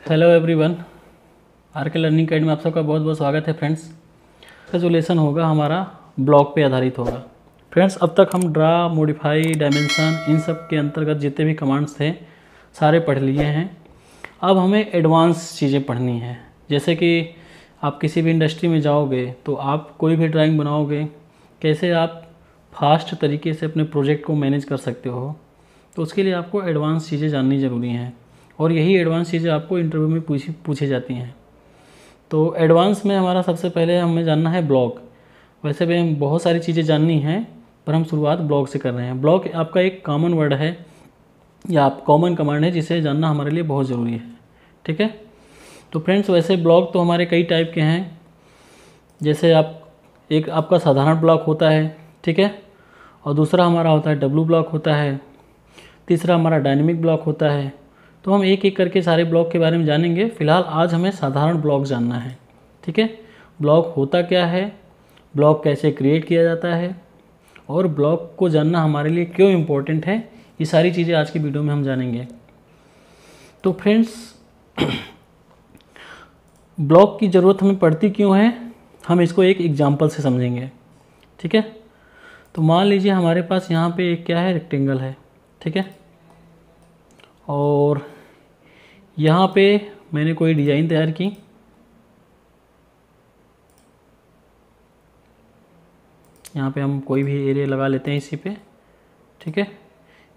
Hello everyone, are के learning guide में आप सबका बहुत बहुत स्वागत है फ्रेंड्स। का जो लेसन होगा हमारा ब्लॉक पे आधारित होगा। फ्रेंड्स, अब तक हम ड्रा, मॉडिफाई, डायमेंशन इन सब के अंतर्गत जितने भी कमांड्स थे सारे पढ़ लिए हैं। अब हमें एडवांस चीज़ें पढ़नी हैं। जैसे कि आप किसी भी इंडस्ट्री में जाओगे तो आप कोई भी ड्राइंग बनाओगे, कैसे आप फास्ट तरीके से अपने प्रोजेक्ट को मैनेज कर सकते हो, तो उसके लिए आपको एडवांस चीज़ें जाननी ज़रूरी हैं। और यही एडवांस चीज़ें आपको इंटरव्यू में पूछी जाती हैं। तो एडवांस में हमारा सबसे पहले हमें जानना है ब्लॉक। वैसे भी हम बहुत सारी चीज़ें जाननी हैं, पर हम शुरुआत ब्लॉक से कर रहे हैं। ब्लॉक आपका एक कॉमन वर्ड है या आप कॉमन कमांड है जिसे जानना हमारे लिए बहुत ज़रूरी है। ठीक है, तो फ्रेंड्स वैसे ब्लॉक तो हमारे कई टाइप के हैं। जैसे एक आपका साधारण ब्लॉक होता है, ठीक है, और दूसरा हमारा होता है डब्लू ब्लॉक होता है, तीसरा हमारा डायनेमिक ब्लॉक होता है। तो हम एक एक करके सारे ब्लॉक के बारे में जानेंगे। फ़िलहाल आज हमें साधारण ब्लॉक जानना है। ठीक है, ब्लॉक होता क्या है, ब्लॉक कैसे क्रिएट किया जाता है, और ब्लॉक को जानना हमारे लिए क्यों इम्पोर्टेंट है, ये सारी चीज़ें आज की वीडियो में हम जानेंगे। तो फ्रेंड्स, ब्लॉक की ज़रूरत हमें पड़ती क्यों है, हम इसको एक एग्जाम्पल से समझेंगे। ठीक है, तो मान लीजिए हमारे पास यहाँ पे एक क्या है, रेक्टेंगल है। ठीक है, और यहाँ पे मैंने कोई डिज़ाइन तैयार की। यहाँ पे हम कोई भी एरिया लगा लेते हैं इसी पे। ठीक है,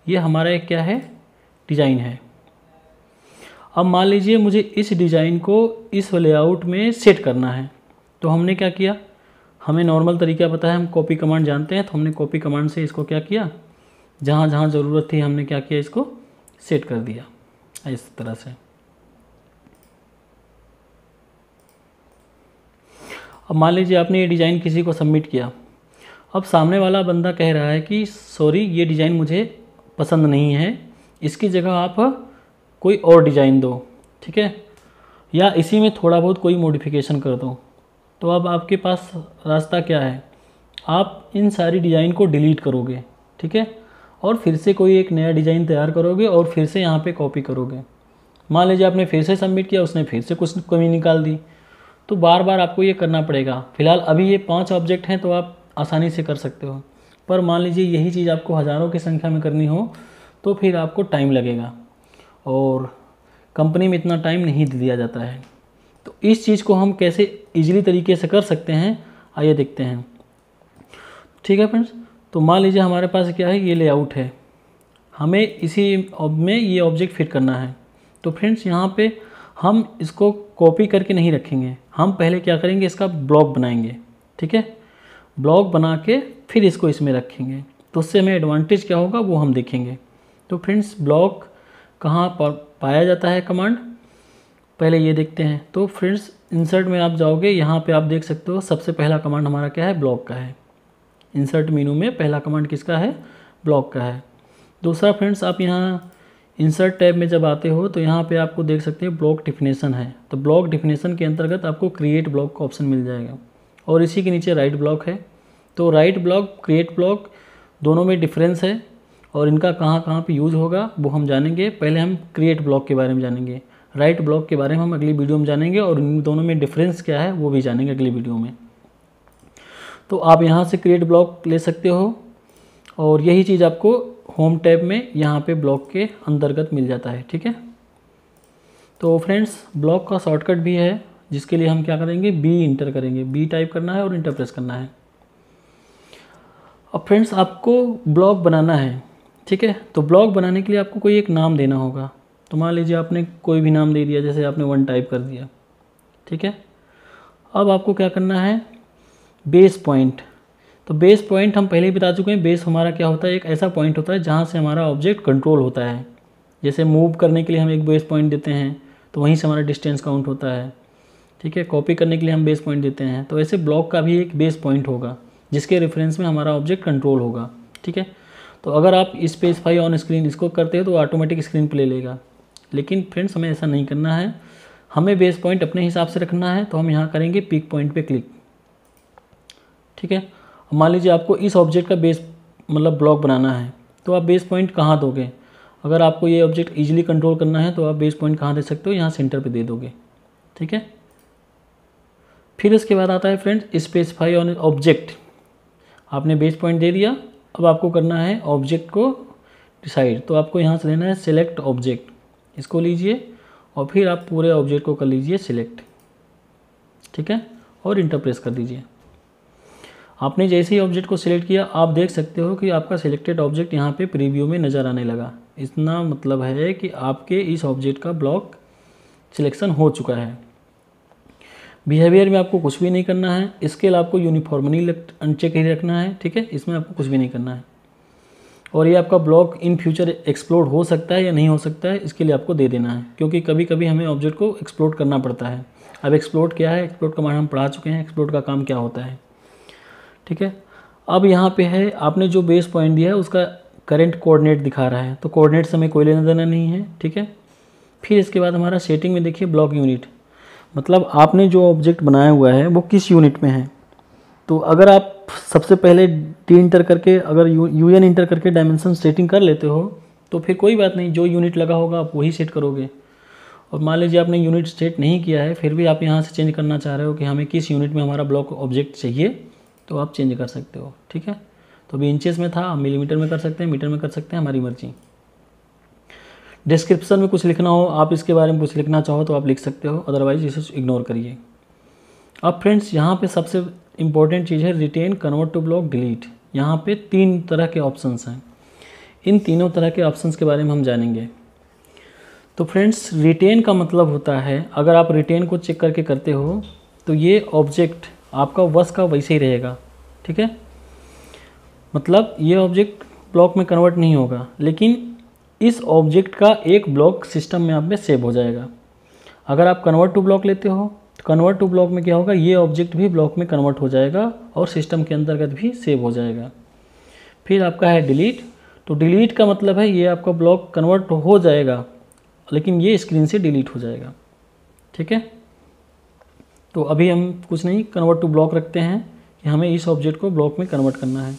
ये हमारा एक क्या है, डिज़ाइन है। अब मान लीजिए मुझे इस डिज़ाइन को इस लेआउट में सेट करना है। तो हमने क्या किया, हमें नॉर्मल तरीका पता है, हम कॉपी कमांड जानते हैं। तो हमने कॉपी कमांड से इसको क्या किया, जहाँ जहाँ ज़रूरत थी हमने क्या किया, इसको सेट कर दिया इस तरह से। अब मान लीजिए आपने ये डिज़ाइन किसी को सबमिट किया। अब सामने वाला बंदा कह रहा है कि सॉरी, ये डिज़ाइन मुझे पसंद नहीं है, इसकी जगह आप कोई और डिज़ाइन दो। ठीक है, या इसी में थोड़ा बहुत कोई मॉडिफिकेशन कर दो। तो अब आपके पास रास्ता क्या है, आप इन सारी डिज़ाइन को डिलीट करोगे। ठीक है, और फिर से कोई एक नया डिज़ाइन तैयार करोगे और फिर से यहाँ पे कॉपी करोगे। मान लीजिए आपने फिर से सबमिट किया, उसने फिर से कुछ कमी निकाल दी, तो बार बार आपको ये करना पड़ेगा। फिलहाल अभी ये 5 ऑब्जेक्ट हैं तो आप आसानी से कर सकते हो, पर मान लीजिए यही चीज़ आपको हज़ारों की संख्या में करनी हो तो फिर आपको टाइम लगेगा, और कंपनी में इतना टाइम नहीं दिया जाता है। तो इस चीज़ को हम कैसे ईजिली तरीके से कर सकते हैं, आइए देखते हैं। ठीक है फ्रेंड्स, तो मान लीजिए हमारे पास क्या है, ये लेआउट है, हमें इसी में ये ऑब्जेक्ट फिट करना है। तो फ्रेंड्स यहाँ पे हम इसको कॉपी करके नहीं रखेंगे, हम पहले क्या करेंगे, इसका ब्लॉक बनाएंगे। ठीक है, ब्लॉक बना के फिर इसको इसमें रखेंगे। तो उससे हमें एडवांटेज क्या होगा वो हम देखेंगे। तो फ्रेंड्स, ब्लॉक कहाँ पाया जाता है कमांड, पहले ये देखते हैं। तो फ्रेंड्स, इंसर्ट में आप जाओगे, यहाँ पे आप देख सकते हो सबसे पहला कमांड हमारा क्या है, ब्लॉक का है। इंसर्ट मेनू में पहला कमांड किसका है, ब्लॉक का है। दूसरा फ्रेंड्स, आप यहाँ इंसर्ट टैब में जब आते हो तो यहाँ पे आपको देख सकते हैं ब्लॉक डिफिनेशन है। तो ब्लॉक डिफिनेशन के अंतर्गत आपको क्रिएट ब्लॉक का ऑप्शन मिल जाएगा, और इसी के नीचे राइट ब्लॉक है। तो राइट ब्लॉक, क्रिएट ब्लॉक, दोनों में डिफरेंस है, और इनका कहाँ कहाँ पे यूज होगा वो हम जानेंगे। पहले हम क्रिएट ब्लॉक के बारे में जानेंगे, राइट ब्लॉक के बारे में हम अगली वीडियो में जानेंगे, और इन दोनों में डिफरेंस क्या है वो भी जानेंगे अगली वीडियो में। तो आप यहाँ से क्रिएट ब्लॉक ले सकते हो, और यही चीज़ आपको होम टैब में यहाँ पे ब्लॉक के अंतर्गत मिल जाता है। ठीक है, तो फ्रेंड्स, ब्लॉक का शॉर्टकट भी है, जिसके लिए हम क्या करेंगे, बी इंटर करेंगे। बी टाइप करना है और इंटर प्रेस करना है। अब फ्रेंड्स, आपको ब्लॉक बनाना है। ठीक है, तो ब्लॉक बनाने के लिए आपको कोई एक नाम देना होगा। तो मान लीजिए आपने कोई भी नाम दे दिया, जैसे आपने 1 टाइप कर दिया। ठीक है, अब आपको क्या करना है, बेस पॉइंट। तो बेस पॉइंट हम पहले ही बता चुके हैं। बेस हमारा क्या होता है, एक ऐसा पॉइंट होता है जहाँ से हमारा ऑब्जेक्ट कंट्रोल होता है। जैसे मूव करने के लिए हम एक बेस पॉइंट देते हैं, तो वहीं से हमारा डिस्टेंस काउंट होता है। ठीक है, कॉपी करने के लिए हम बेस पॉइंट देते हैं, तो ऐसे ब्लॉक का भी एक बेस पॉइंट होगा जिसके रेफरेंस में हमारा ऑब्जेक्ट कंट्रोल होगा। ठीक है, तो अगर आप स्पेसिफाई ऑन स्क्रीन इसको करते हो तो ऑटोमेटिक स्क्रीन पे ले लेगा, लेकिन फ्रेंड्स हमें ऐसा नहीं करना है, हमें बेस पॉइंट अपने हिसाब से रखना है। तो हम यहाँ करेंगे पिक पॉइंट पे क्लिक। ठीक है, मान लीजिए आपको इस ऑब्जेक्ट का बेस ब्लॉक बनाना है, तो आप बेस पॉइंट कहाँ दोगे। अगर आपको ये ऑब्जेक्ट ईजिली कंट्रोल करना है तो आप बेस पॉइंट कहाँ दे सकते हो, यहाँ सेंटर पे दे दोगे। ठीक है, फिर इसके बाद आता है फ्रेंड्स स्पेसिफाई ऑन ऑब्जेक्ट। आपने बेस पॉइंट दे दिया, अब आपको करना है ऑब्जेक्ट को डिसाइड। तो आपको यहाँ से लेना है सिलेक्ट ऑब्जेक्ट, इसको लीजिए और फिर आप पूरे ऑब्जेक्ट को कर लीजिए सिलेक्ट। ठीक है, और इंटर प्रेस कर दीजिए। आपने जैसे ही ऑब्जेक्ट को सिलेक्ट किया आप देख सकते हो कि आपका सिलेक्टेड ऑब्जेक्ट यहाँ पे प्रीव्यू में नज़र आने लगा। इसका मतलब है कि आपके इस ऑब्जेक्ट का ब्लॉक सिलेक्शन हो चुका है। बिहेवियर में आपको कुछ भी नहीं करना है, स्केल आपको यूनिफॉर्मली अनचेक ही रखना है। ठीक है, इसमें आपको कुछ भी नहीं करना है। और ये आपका ब्लॉक इन फ्यूचर एक्सप्लोड हो सकता है या नहीं हो सकता है, इसके लिए आपको दे देना है, क्योंकि कभी कभी हमें ऑब्जेक्ट को एक्सप्लोड करना पड़ता है। अब एक्सप्लोड क्या है, एक्सप्लोड का मान हम पढ़ा चुके हैं, एक्सप्लोड का काम क्या होता है। ठीक है, अब यहाँ पे है आपने जो बेस पॉइंट दिया है उसका करंट कोऑर्डिनेट दिखा रहा है, तो कोऑर्डिनेट से हमें कोई लेना देना नहीं है। ठीक है, फिर इसके बाद हमारा सेटिंग में देखिए ब्लॉक यूनिट, मतलब आपने जो ऑब्जेक्ट बनाया हुआ है वो किस यूनिट में है। तो अगर आप सबसे पहले डी इंटर करके अगर यूएन इंटर करके डायमेंशन सेटिंग कर लेते हो तो फिर कोई बात नहीं, जो यूनिट लगा होगा आप वही सेट करोगे। और मान लीजिए आपने यूनिट सेट नहीं किया है, फिर भी आप यहाँ से चेंज करना चाह रहे हो कि हमें किस यूनिट में हमारा ब्लॉक ऑब्जेक्ट चाहिए, तो आप चेंज कर सकते हो। ठीक है, तो अभी इंचेस में था, मिलीमीटर में कर सकते हैं, मीटर में कर सकते हैं, हमारी मर्जी। डिस्क्रिप्शन में कुछ लिखना हो, आप इसके बारे में कुछ लिखना चाहो तो आप लिख सकते हो, अदरवाइज इसे इग्नोर करिए। अब फ्रेंड्स यहाँ पे सबसे इम्पॉर्टेंट चीज़ है retain, convert to block, delete. यहाँ पे 3 तरह के ऑप्शंस हैं, इन तीनों तरह के ऑप्शंस के बारे में हम जानेंगे। तो फ्रेंड्स रिटेन का मतलब होता है, अगर आप रिटेन को चेक करके करते हो तो ये ऑब्जेक्ट आपका वश का वैसे ही रहेगा। ठीक है, मतलब ये ऑब्जेक्ट ब्लॉक में कन्वर्ट नहीं होगा, लेकिन इस ऑब्जेक्ट का एक ब्लॉक सिस्टम में आप में सेव हो जाएगा। अगर आप कन्वर्ट टू ब्लॉक लेते हो तो कन्वर्ट टू ब्लॉक में क्या होगा, ये ऑब्जेक्ट भी ब्लॉक में कन्वर्ट हो जाएगा और सिस्टम के अंतर्गत भी सेव हो जाएगा। फिर आपका है डिलीट, तो डिलीट का मतलब है ये आपका ब्लॉक कन्वर्ट हो जाएगा लेकिन ये स्क्रीन से डिलीट हो जाएगा। ठीक है, तो अभी हम कुछ नहीं, कन्वर्ट टू ब्लॉक रखते हैं कि हमें इस ऑब्जेक्ट को ब्लॉक में कन्वर्ट करना है।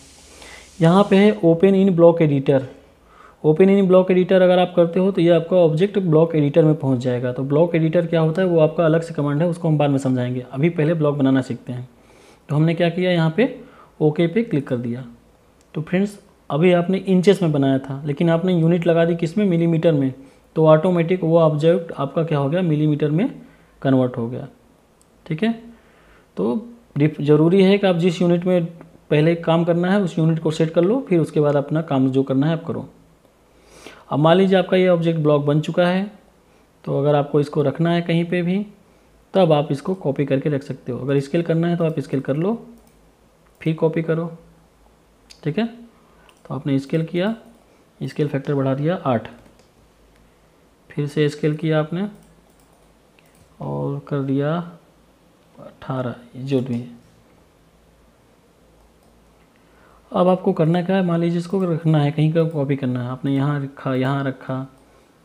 यहाँ पे है open in block editor. Open in block editor अगर आप करते हो तो ये आपका ऑब्जेक्ट ब्लॉक एडिटर में पहुँच जाएगा। तो ब्लॉक एडिटर क्या होता है वो आपका अलग से कमांड है, उसको हम बाद में समझाएंगे, अभी पहले ब्लॉक बनाना सीखते हैं। तो हमने क्या किया, यहाँ पे ओके पे क्लिक कर दिया। तो फ्रेंड्स अभी आपने इंचेस में बनाया था लेकिन आपने यूनिट लगा दी किस में, मिलीमीटर में, तो ऑटोमेटिक वो ऑब्जेक्ट आपका क्या हो गया, मिलीमीटर में कन्वर्ट हो गया। ठीक है, तो ज़रूरी है कि आप जिस यूनिट में पहले काम करना है उस यूनिट को सेट कर लो, फिर उसके बाद अपना काम जो करना है आप करो। अब मान लीजिए आपका ये ऑब्जेक्ट ब्लॉक बन चुका है, तो अगर आपको इसको रखना है कहीं पे भी तब आप इसको कॉपी करके रख सकते हो। अगर स्केल करना है तो आप स्केल कर लो, फिर कॉपी करो। ठीक है, तो आपने स्केल किया, स्केल फैक्टर बढ़ा दिया 8, फिर से स्केल किया आपने और कर दिया 18, जो भी है। अब आपको करना क्या है, मान लीजिए इसको रखना है कहीं का, कॉपी करना है, आपने यहाँ रखा, यहाँ रखा,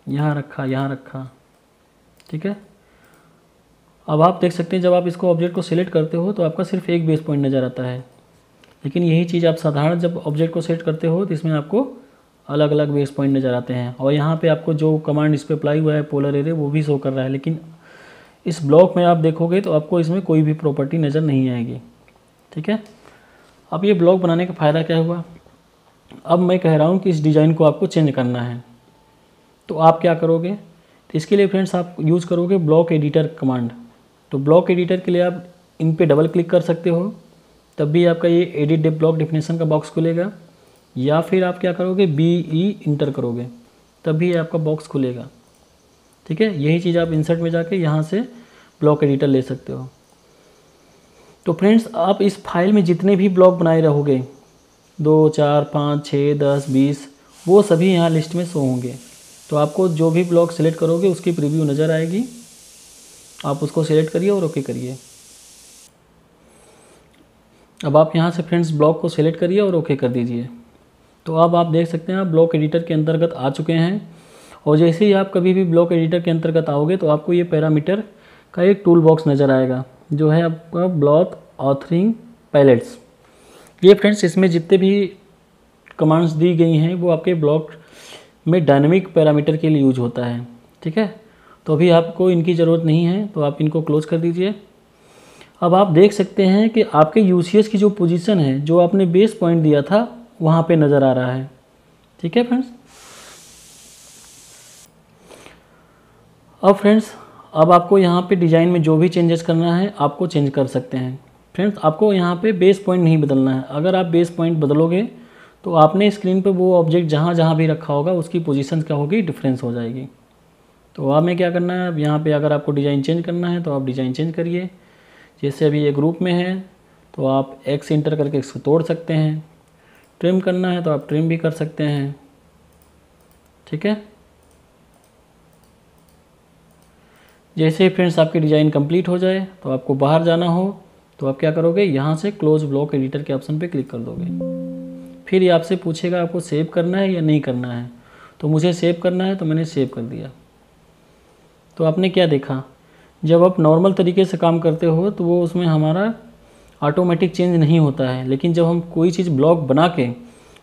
यहाँ रखा, यहाँ रखा। ठीक है, अब आप देख सकते हैं जब आप इसको ऑब्जेक्ट को सिलेक्ट करते हो तो आपका सिर्फ एक बेस पॉइंट नज़र आता है, लेकिन यही चीज़ आप साधारण जब ऑब्जेक्ट को सेट करते हो तो इसमें आपको अलग अलग बेस पॉइंट नज़र आते हैं। और यहाँ पे आपको जो कमांड इस पर अप्लाई हुआ है पोलर एरे वो भी शो कर रहा है, लेकिन इस ब्लॉक में आप देखोगे तो आपको इसमें कोई भी प्रॉपर्टी नज़र नहीं आएगी। ठीक है, अब ये ब्लॉक बनाने का फ़ायदा क्या हुआ, अब मैं कह रहा हूँ कि इस डिज़ाइन को आपको चेंज करना है तो आप क्या करोगे, तो इसके लिए फ्रेंड्स आप यूज़ करोगे ब्लॉक एडिटर कमांड। तो ब्लॉक एडिटर के लिए आप इन पे डबल क्लिक कर सकते हो, तब भी आपका ये एडिट ब्लॉक डेफिनेशन का बॉक्स खुलेगा, या फिर आप क्या करोगे BE इंटर करोगे तब भी आपका बॉक्स खुलेगा। ठीक है, यही चीज़ आप इंसर्ट में जाके यहाँ से ब्लॉक एडिटर ले सकते हो। तो फ्रेंड्स आप इस फाइल में जितने भी ब्लॉक बनाए रहोगे 2, 4, 5, 6, 10, 20 वो सभी यहाँ लिस्ट में शो होंगे। तो आपको जो भी ब्लॉक सेलेक्ट करोगे उसकी प्रीव्यू नज़र आएगी, आप उसको सेलेक्ट करिए और ओके करिए। अब आप यहाँ से फ्रेंड्स ब्लॉक को सेलेक्ट करिए और ओके कर दीजिए। तो अब आप देख सकते हैं आप ब्लॉक एडिटर के अंतर्गत आ चुके हैं। और जैसे ही आप कभी भी ब्लॉक एडिटर के अंतर्गत आओगे तो आपको ये पैरामीटर का एक टूल बॉक्स नज़र आएगा जो है आपका ब्लॉक ऑथरिंग पैलेट्स। ये फ्रेंड्स इसमें जितने भी कमांड्स दी गई हैं वो आपके ब्लॉक में डायनेमिक पैरामीटर के लिए यूज होता है। ठीक है, तो अभी आपको इनकी ज़रूरत नहीं है, तो आप इनको क्लोज कर दीजिए। अब आप देख सकते हैं कि आपके यूसीएस की जो पोजीशन है, जो आपने बेस पॉइंट दिया था, वहाँ पे नज़र आ रहा है। ठीक है फ्रेंड्स। अब फ्रेंड्स, अब आपको यहाँ पे डिज़ाइन में जो भी चेंजेस करना है आपको चेंज कर सकते हैं। फ्रेंड्स, आपको यहाँ पे बेस पॉइंट नहीं बदलना है। अगर आप बेस पॉइंट बदलोगे तो आपने स्क्रीन पे वो ऑब्जेक्ट जहाँ जहाँ भी रखा होगा उसकी पोजीशन क्या होगी, डिफरेंस हो जाएगी। तो आपने क्या करना है, अब यहाँ पे अगर आपको डिज़ाइन चेंज करना है तो आप डिज़ाइन चेंज करिए। जैसे अभी ये ग्रुप में है तो आप एक्स इंटर करके इसको तोड़ सकते हैं। ट्रिम करना है तो आप ट्रिम भी कर सकते हैं। ठीक है, जैसे ही फ्रेंड्स आपकी डिज़ाइन कंप्लीट हो जाए तो आपको बाहर जाना हो तो आप क्या करोगे, यहाँ से क्लोज ब्लॉक एडिटर के ऑप्शन पे क्लिक कर दोगे। फिर ये आपसे पूछेगा आपको सेव करना है या नहीं करना है। तो मुझे सेव करना है तो मैंने सेव कर दिया। तो आपने क्या देखा, जब आप नॉर्मल तरीके से काम करते हो तो वो उसमें हमारा ऑटोमेटिक चेंज नहीं होता है, लेकिन जब हम कोई चीज़ ब्लॉक बना के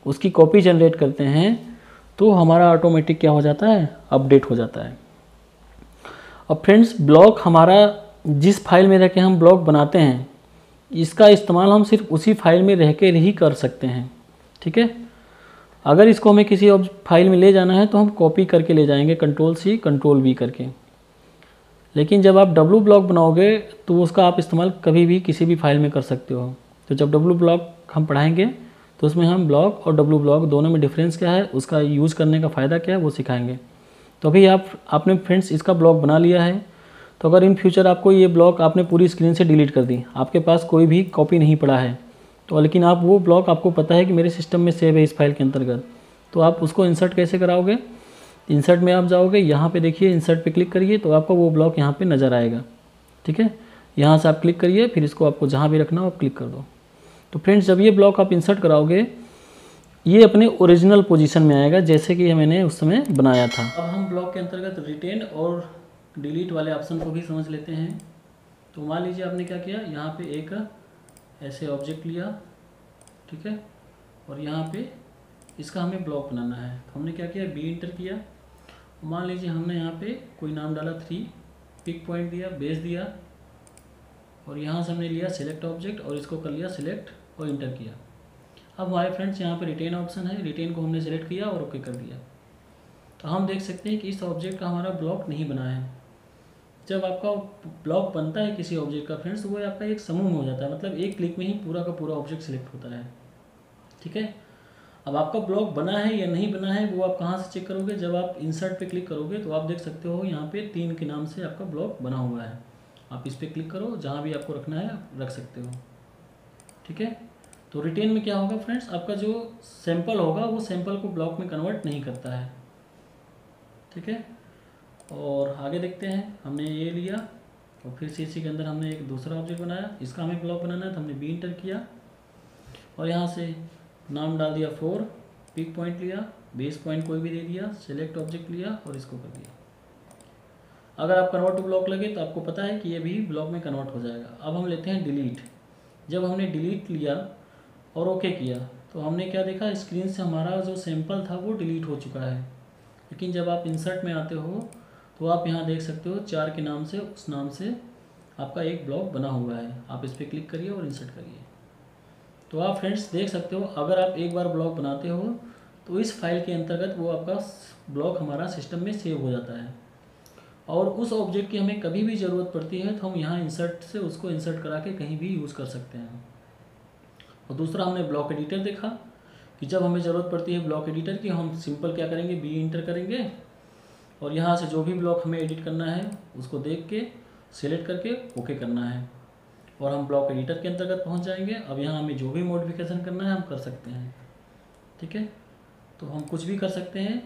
उसकी कॉपी जनरेट करते हैं तो हमारा ऑटोमेटिक क्या हो जाता है, अपडेट हो जाता है। अब फ्रेंड्स, ब्लॉक हमारा जिस फाइल में रह के हम ब्लॉक बनाते हैं इसका इस्तेमाल हम सिर्फ उसी फाइल में रह के ही कर सकते हैं। ठीक है, अगर इसको हमें किसी और फाइल में ले जाना है तो हम कॉपी करके ले जाएंगे, Ctrl+C Ctrl+V करके। लेकिन जब आप डब्लू ब्लॉक बनाओगे तो उसका आप इस्तेमाल कभी भी किसी भी फाइल में कर सकते हो। तो जब डब्लू ब्लॉक हम पढ़ाएंगे तो उसमें हम ब्लॉक और डब्लू ब्लॉक दोनों में डिफरेंस क्या है, उसका यूज़ करने का फ़ायदा क्या है, वो सिखाएंगे। तो अभी आपने फ्रेंड्स इसका ब्लॉक बना लिया है। तो अगर इन फ्यूचर आपको ये ब्लॉक आपने पूरी स्क्रीन से डिलीट कर दी, आपके पास कोई भी कॉपी नहीं पड़ा है, तो लेकिन आप वो ब्लॉक आपको पता है कि मेरे सिस्टम में सेव है इस फाइल के अंतर्गत, तो आप उसको इंसर्ट कैसे कराओगे। इंसर्ट में आप जाओगे, यहाँ पे देखिए इंसर्ट पे क्लिक करिए तो आपको वो ब्लॉक यहाँ पे नज़र आएगा। ठीक है, यहाँ से आप क्लिक करिए, फिर इसको आपको जहाँ भी रखना हो आप क्लिक कर दो। तो फ्रेंड्स, जब ये ब्लॉक आप इंसर्ट कराओगे ये अपने ओरिजिनल पोजीशन में आएगा जैसे कि मैंने उस समय बनाया था। अब हम ब्लॉक के अंतर्गत रिटेन और डिलीट वाले ऑप्शन को भी समझ लेते हैं। तो मान लीजिए आपने क्या किया, यहाँ पे एक ऐसे ऑब्जेक्ट लिया, ठीक है, और यहाँ पे इसका हमें ब्लॉक बनाना है। तो हमने क्या किया, बी इंटर किया। मान लीजिए हमने यहाँ पे कोई नाम डाला 3, पिक पॉइंट दिया, बेस दिया, और यहाँ से हमने लिया सिलेक्ट ऑब्जेक्ट और इसको कर लिया सिलेक्ट और इंटर किया। अब हमारे फ्रेंड्स यहाँ पे रिटेन ऑप्शन है, रिटेन को हमने सेलेक्ट किया और ओके कर दिया। तो हम देख सकते हैं कि इस ऑब्जेक्ट का हमारा ब्लॉक नहीं बना है। जब आपका ब्लॉक बनता है किसी ऑब्जेक्ट का फ्रेंड्स, वो आपका एक समूह में हो जाता है, मतलब एक क्लिक में ही पूरा का पूरा ऑब्जेक्ट सिलेक्ट होता है। ठीक है, अब आपका ब्लॉक बना है या नहीं बना है वो आप कहाँ से चेक करोगे, जब आप इंसर्ट पे क्लिक करोगे तो आप देख सकते हो यहाँ पे 3 के नाम से आपका ब्लॉक बना हुआ है। आप इस पर क्लिक करो, जहाँ भी आपको रखना है आप रख सकते हो। ठीक है, तो रिटेन में क्या होगा फ्रेंड्स, आपका जो सैंपल होगा वो सैंपल को ब्लॉक में कन्वर्ट नहीं करता है। ठीक है, और आगे देखते हैं। हमने ये लिया और फिर सीसी के अंदर हमने एक दूसरा ऑब्जेक्ट बनाया, इसका हमें ब्लॉक बनाना है तो हमने बी इंटर किया और यहाँ से नाम डाल दिया 4, पिक पॉइंट लिया, बेस पॉइंट कोई भी दे दिया, सेलेक्ट ऑब्जेक्ट लिया और इसको कर दिया। अगर आप कन्वर्ट टू ब्लॉक लगे तो आपको पता है कि ये भी ब्लॉक में कन्वर्ट हो जाएगा। अब हम लेते हैं डिलीट। जब हमने डिलीट लिया और ओके किया तो हमने क्या देखा, स्क्रीन से हमारा जो सैंपल था वो डिलीट हो चुका है। लेकिन जब आप इंसर्ट में आते हो तो आप यहाँ देख सकते हो 4 के नाम से, उस नाम से आपका एक ब्लॉक बना हुआ है। आप इस पर क्लिक करिए और इंसर्ट करिए। तो आप फ्रेंड्स देख सकते हो, अगर आप एक बार ब्लॉक बनाते हो तो इस फाइल के अंतर्गत वो आपका ब्लॉक हमारा सिस्टम में सेव हो जाता है, और उस ऑब्जेक्ट की हमें कभी भी ज़रूरत पड़ती है तो हम यहाँ इंसर्ट से उसको इंसर्ट करा के कहीं भी यूज़ कर सकते हैं। और दूसरा हमने ब्लॉक एडिटर देखा कि जब हमें ज़रूरत पड़ती है ब्लॉक एडिटर की, हम सिंपल क्या करेंगे, बी इंटर करेंगे और यहाँ से जो भी ब्लॉक हमें एडिट करना है उसको देख के सिलेक्ट करके ओके करना है और हम ब्लॉक एडिटर के अंतर्गत पहुँच जाएंगे। अब यहाँ हमें जो भी मॉडिफिकेशन करना है हम कर सकते हैं। ठीक है, तो हम कुछ भी कर सकते हैं।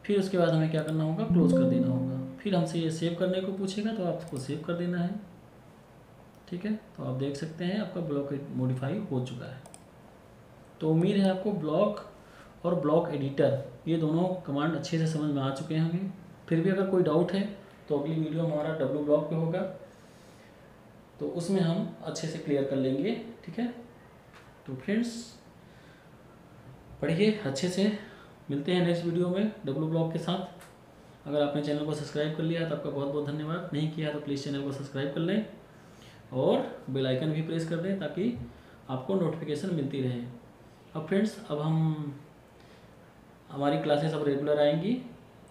फिर उसके बाद हमें क्या करना होगा, क्लोज कर देना होगा। फिर हमसे ये सेव करने को पूछेगा तो आपको सेव कर देना है। ठीक है, तो आप देख सकते हैं आपका ब्लॉक मॉडिफाई हो चुका है। तो उम्मीद है आपको ब्लॉक और ब्लॉक एडिटर ये दोनों कमांड अच्छे से समझ में आ चुके हैं हमें। फिर भी अगर कोई डाउट है तो अगली वीडियो हमारा डब्लू ब्लॉक पे होगा, तो उसमें हम अच्छे से क्लियर कर लेंगे। ठीक है, तो फ्रेंड्स पढ़िए अच्छे से मिलते हैं नेक्स्ट वीडियो में डब्लू ब्लॉग के साथ। अगर आपने चैनल को सब्सक्राइब कर लिया तो आपका बहुत बहुत धन्यवाद, नहीं किया तो प्लीज़ चैनल को सब्सक्राइब कर लें और बेल आइकन भी प्रेस कर दें ताकि आपको नोटिफिकेशन मिलती रहे। अब फ्रेंड्स, अब हमारी क्लासेस अब रेगुलर आएंगी,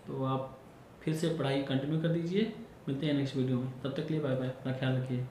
तो आप फिर से पढ़ाई कंटिन्यू कर दीजिए। मिलते हैं नेक्स्ट वीडियो में, तब तक के लिए बाय बाय, अपना ख्याल रखिए।